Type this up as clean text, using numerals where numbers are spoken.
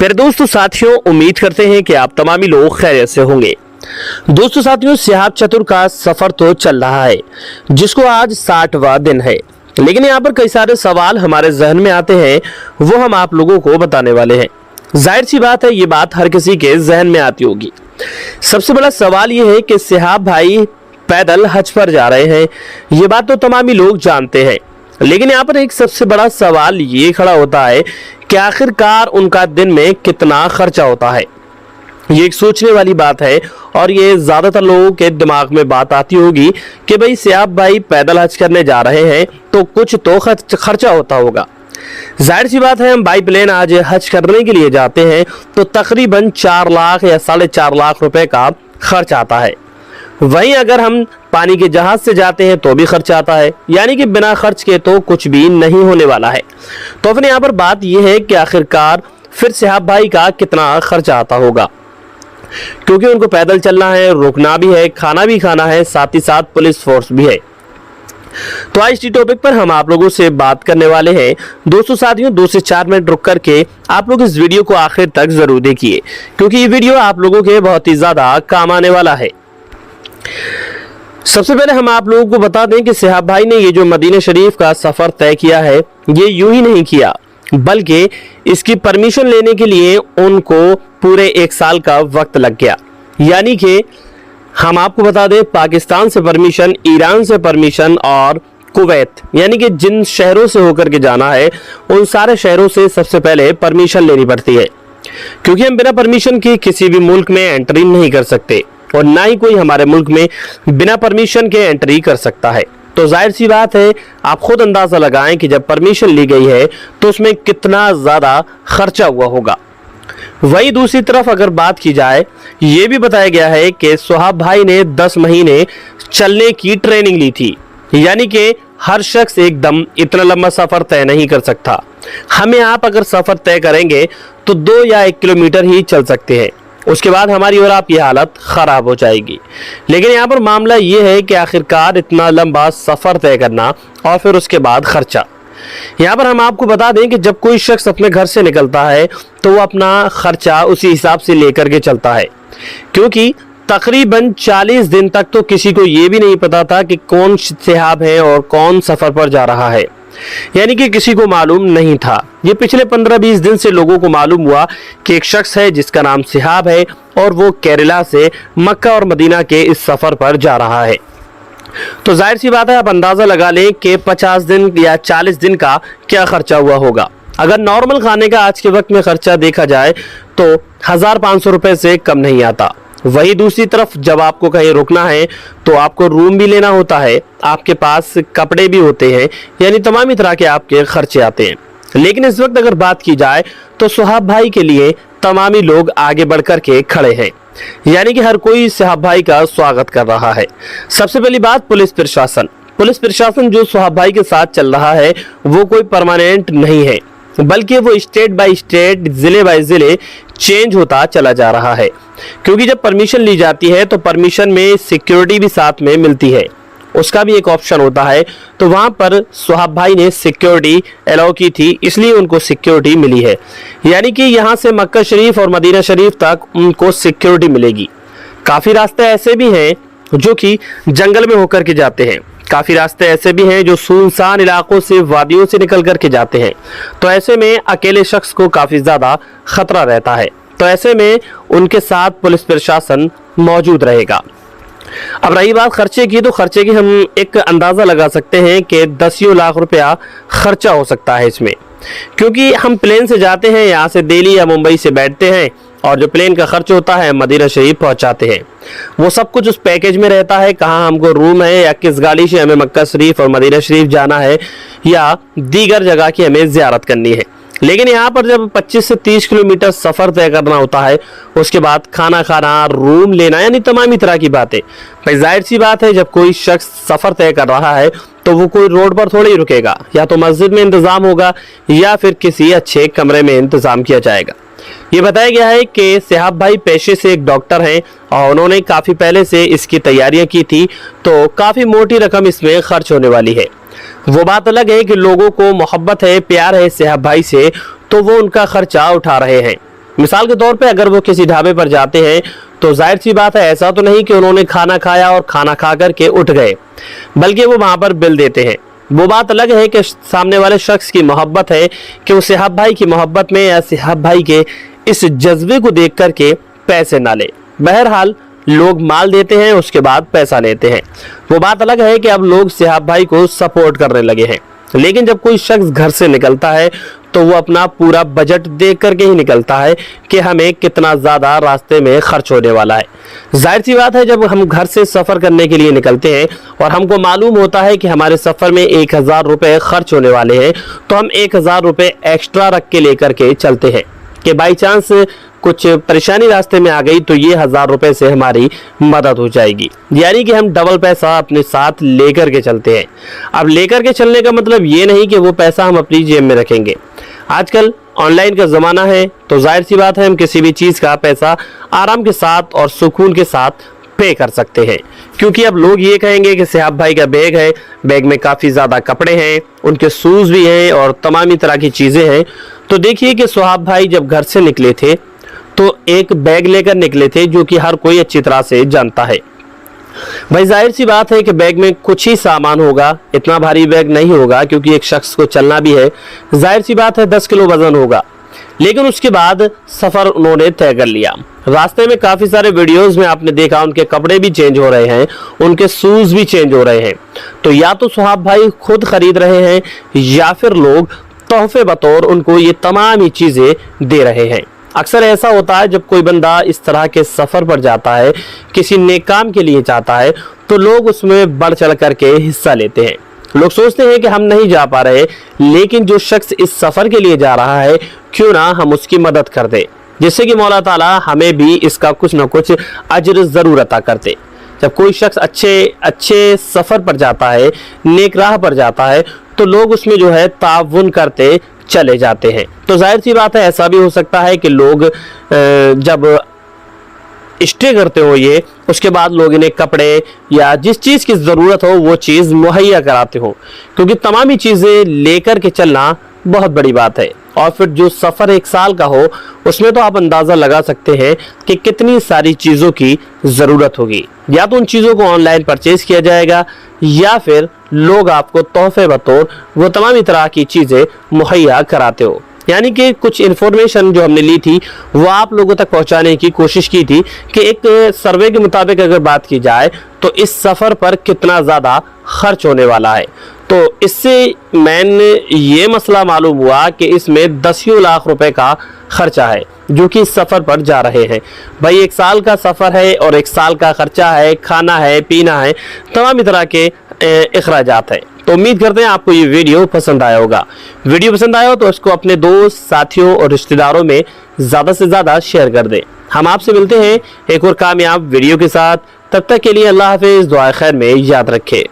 प्यारे दोस्तों साथियों, उम्मीद करते हैं कि आप तमामी लोग खैरियत से होंगे। दोस्तों साथियों, सिहाब चतुर का सफर तो चल रहा है, जिसको आज 60वां दिन है। लेकिन यहाँ पर कई सारे सवाल हमारे जहन में आते हैं, वो हम आप लोगों को बताने वाले हैं। जाहिर सी बात है, ये बात हर किसी के जहन में आती होगी। सबसे बड़ा सवाल ये है कि सिहाब भाई पैदल हज पर जा रहे हैं, ये बात तो तमामी लोग जानते हैं। लेकिन यहाँ पर एक सबसे बड़ा सवाल ये खड़ा होता है कि आखिरकार उनका दिन में कितना खर्चा होता है। ये एक सोचने वाली बात है और ये ज्यादातर लोगों के दिमाग में बात आती होगी कि भाई सिहाब भाई पैदल हज करने जा रहे हैं तो कुछ तो खर्चा होता होगा। जाहिर सी बात है, हम बाई प्लेन आज हज करने के लिए जाते हैं तो तकरीबन 4 लाख या 4.5 लाख रुपए का खर्च आता है। वहीं अगर हम पानी के जहाज से जाते हैं तो भी खर्च आता है, यानी कि बिना खर्च के तो कुछ भी नहीं होने वाला है। तो अपने यहाँ पर बात यह है कि आखिरकार फिर सिहाब भाई का कितना खर्चा आता होगा, क्योंकि उनको पैदल चलना है, रुकना भी है, खाना भी खाना है, साथ ही साथ पुलिस फोर्स भी है। तो आज इस टॉपिक पर हम आप लोगों से बात करने वाले हैं। दोस्तों साथियों, 2 से 4 मिनट रुक करके आप लोग इस वीडियो को आखिर तक जरूर देखिए, क्योंकि ये वीडियो आप लोगों के बहुत ही ज्यादा काम आने वाला है। सबसे पहले हम आप लोगों को बता दें कि सिहाब भाई ने ये जो मदीना शरीफ का सफर तय किया है, ये यूं ही नहीं किया, बल्कि इसकी परमिशन लेने के लिए उनको पूरे 1 साल का वक्त लग गया। यानी कि हम आपको बता दें, पाकिस्तान से परमिशन, ईरान से परमिशन और कुवैत, यानी कि जिन शहरों से होकर के जाना है उन सारे शहरों से सबसे पहले परमिशन लेनी पड़ती है, क्योंकि हम बिना परमिशन के किसी भी मुल्क में एंट्री नहीं कर सकते और ना ही कोई हमारे मुल्क में बिना परमिशन के एंट्री कर सकता है। तो जाहिर सी बात है, आप खुद अंदाजा लगाएं कि जब परमिशन ली गई है तो उसमें कितना ज्यादा खर्चा हुआ होगा। वही दूसरी तरफ अगर बात की जाए, ये भी बताया गया है कि सिहाब भाई ने 10 महीने चलने की ट्रेनिंग ली थी, यानी कि हर शख्स एकदम इतना लंबा सफर तय नहीं कर सकता। हमें आप अगर सफर तय करेंगे तो 2 या 1 किलोमीटर ही चल सकते हैं, उसके बाद हमारी और आपकी हालत खराब हो जाएगी। लेकिन यहाँ पर मामला ये है कि आखिरकार इतना लंबा सफर तय करना और फिर उसके बाद खर्चा। यहाँ पर हम आपको बता दें कि जब कोई शख्स अपने घर से निकलता है तो वो अपना खर्चा उसी हिसाब से लेकर के चलता है, क्योंकि तकरीबन 40 दिन तक तो किसी को ये भी नहीं पता था कि कौन सिहाब है और कौन सफर पर जा रहा है, यानी कि किसी को मालूम नहीं था। ये पिछले 15-20 दिन से लोगों को मालूम हुआ कि एक शख्स है जिसका नाम सिहाब है और वो केरला से मक्का और मदीना के इस सफर पर जा रहा है। तो जाहिर सी बात है, आप अंदाजा लगा लें कि 50 दिन या 40 दिन का क्या खर्चा हुआ होगा। अगर नॉर्मल खाने का आज के वक्त में खर्चा देखा जाए तो 1500 रुपए से कम नहीं आता। वही दूसरी तरफ जब आपको कहीं रुकना है तो आपको रूम भी लेना होता है, आपके पास कपड़े भी होते हैं, यानी तमामी तरह के आपके खर्चे आते हैं। लेकिन इस वक्त अगर बात की जाए तो सिहाब भाई के लिए तमामी लोग आगे बढ़कर के खड़े हैं, यानी कि हर कोई सिहाब भाई का स्वागत कर रहा है। सबसे पहली बात, पुलिस प्रशासन जो सिहाब भाई के साथ चल रहा है वो कोई परमानेंट नहीं है, बल्कि वो स्टेट बाय स्टेट, जिले बाय जिले चेंज होता चला जा रहा है। क्योंकि जब परमिशन ली जाती है तो परमिशन में सिक्योरिटी भी साथ में मिलती है, उसका भी एक ऑप्शन होता है। तो वहां पर सिहाब भाई ने सिक्योरिटी अलाउ की थी, इसलिए उनको सिक्योरिटी मिली है, यानी कि यहाँ से मक्का शरीफ और मदीना शरीफ तक उनको सिक्योरिटी मिलेगी। काफ़ी रास्ते ऐसे भी हैं जो कि जंगल में होकर के जाते हैं, काफ़ी रास्ते ऐसे भी हैं जो सुनसान इलाकों से, वादियों से निकल करके जाते हैं। तो ऐसे में अकेले शख्स को काफ़ी ज़्यादा खतरा रहता है, तो ऐसे में उनके साथ पुलिस प्रशासन मौजूद रहेगा। अब रही बात खर्चे की, तो खर्चे की हम एक अंदाज़ा लगा सकते हैं कि 10 लाख रुपया खर्चा हो सकता है इसमें, क्योंकि हम प्लेन से जाते हैं, यहाँ से दिल्ली या मुंबई से बैठते हैं और जो प्लेन का खर्च होता है मदीना शरीफ पहुंचाते हैं, वो सब कुछ उस पैकेज में रहता है। कहाँ हमको रूम है या किस गाड़ी से हमें मक्का शरीफ और मदीना शरीफ जाना है या दीगर जगह की हमें ज़ियारत करनी है। लेकिन यहाँ पर जब 25 से 30 किलोमीटर सफ़र तय करना होता है, उसके बाद खाना खाना, रूम लेना, यानी तमामी तरह की बातें। भाई जाहिर सी बात है, जब कोई शख्स सफ़र तय कर रहा है तो वो कोई रोड पर थोड़ी रुकेगा, या तो मस्जिद में इंतज़ाम होगा या फिर किसी अच्छे कमरे में इंतज़ाम किया जाएगा। ये बताया गया है कि सिहाब भाई पेशे से एक डॉक्टर हैं और उन्होंने काफ़ी पहले से इसकी तैयारियां की थी, तो काफ़ी मोटी रकम इसमें खर्च होने वाली है। वो बात अलग है कि लोगों को मोहब्बत है, प्यार है सिहाब भाई से, तो वो उनका खर्चा उठा रहे हैं। मिसाल के तौर पे अगर वो किसी ढाबे पर जाते हैं तो जाहिर सी बात है, ऐसा तो नहीं कि उन्होंने खाना खाया और खाना खा करके उठ गए, बल्कि वो वहां पर बिल देते हैं। वो बात अलग है कि सामने वाले शख्स की मोहब्बत है कि वो सिहाब भाई की मोहब्बत में या सिहाब भाई के इस जज्बे को देख करके पैसे ना ले। बहरहाल लोग माल देते हैं, उसके बाद पैसा लेते हैं। वो बात अलग है कि अब लोग सिहाब भाई को सपोर्ट करने लगे हैं। लेकिन जब कोई शख्स घर से निकलता है तो वो अपना पूरा बजट देख करके ही निकलता है कि हमें कितना ज़्यादा रास्ते में खर्च होने वाला है। जाहिर सी बात है, जब हम घर से सफ़र करने के लिए निकलते हैं और हमको मालूम होता है कि हमारे सफ़र में 1000 रुपये खर्च होने वाले हैं, तो हम 1000 रुपये एक्स्ट्रा रख के लेकर के चलते हैं कि बाई चांस कुछ परेशानी रास्ते में आ गई तो ये 1000 रुपये से हमारी मदद हो जाएगी। यानी कि हम डबल पैसा अपने साथ लेकर के चलते हैं। अब लेकर के चलने का मतलब ये नहीं कि वो पैसा हम अपनी जेब में रखेंगे। आजकल ऑनलाइन का ज़माना है, तो जाहिर सी बात है हम किसी भी चीज़ का पैसा आराम के साथ और सुकून के साथ पे कर सकते हैं। क्योंकि अब लोग ये कहेंगे कि सिहाब भाई का बैग है, बैग में काफ़ी ज़्यादा कपड़े हैं, उनके शूज़ भी हैं और तमामी तरह की चीज़ें हैं। तो देखिए कि सुहाब भाई जब घर से निकले थे तो एक बैग लेकर निकले थे, जो कि हर कोई अच्छी तरह से जानता है। भाई जाहिर सी बात है कि बैग में कुछ ही सामान होगा, इतना भारी बैग नहीं होगा, क्योंकि एक शख्स को चलना भी है। जाहिर सी बात है 10 किलो वजन होगा। लेकिन उसके बाद सफ़र उन्होंने तय कर लिया। रास्ते में काफ़ी सारे वीडियोस में आपने देखा उनके कपड़े भी चेंज हो रहे हैं, उनके शूज़ भी चेंज हो रहे हैं। तो या तो सुहाब भाई खुद खरीद रहे हैं या फिर लोग तोहफे बतौर उनको ये तमाम ही चीज़ें दे रहे हैं। अक्सर ऐसा होता है जब कोई बंदा इस तरह के सफ़र पर जाता है, किसी नेक काम के लिए जाता है, तो लोग उसमें बढ़ चढ़ करके हिस्सा लेते हैं। लोग सोचते हैं कि हम नहीं जा पा रहे, लेकिन जो शख्स इस सफ़र के लिए जा रहा है, क्यों ना हम उसकी मदद कर दें, जिससे कि मौला ताला हमें भी इसका कुछ ना कुछ अजर ज़रूर अता करते। जब कोई शख्स अच्छे सफ़र पर जाता है, नेक राह पर जाता है, तो लोग उसमें जो है ताउन करते चले जाते हैं। तो जाहिर सी बात है ऐसा भी हो सकता है कि लोग जब स्टे करते हो ये, उसके बाद लोग इन्हें कपड़े या जिस चीज़ की ज़रूरत हो वो चीज़ मुहैया कराते हो, क्योंकि तमामी चीज़ें लेकर के चलना बहुत बड़ी बात है। और फिर जो सफ़र 1 साल का हो, उसमें तो आप अंदाज़ा लगा सकते हैं कि कितनी सारी चीज़ों की ज़रूरत होगी। या तो उन चीज़ों को ऑनलाइन परचेज़ किया जाएगा या फिर लोग आपको तोहफे बतौर वो तमामी तरह की चीज़ें मुहैया कराते हो। यानी कि कुछ इन्फॉर्मेशन जो हमने ली थी वो आप लोगों तक पहुंचाने की कोशिश की थी कि एक सर्वे के मुताबिक अगर बात की जाए तो इस सफ़र पर कितना ज़्यादा खर्च होने वाला है। तो इससे मैंने ये मसला मालूम हुआ कि इसमें 10 लाख रुपए का खर्चा है जो कि इस सफ़र पर जा रहे हैं। भाई 1 साल का सफ़र है और 1 साल का खर्चा है, खाना है, पीना है, तमाम तरह के अखराजात हैं। तो उम्मीद करते हैं आपको ये वीडियो पसंद आया होगा। वीडियो पसंद आया हो तो इसको अपने दोस्त, साथियों और रिश्तेदारों में ज़्यादा से ज़्यादा शेयर कर दें। हम आपसे मिलते हैं एक और कामयाब वीडियो के साथ। तब तक के लिए अल्लाह हाफिज़, दुआ खैर में याद रखें।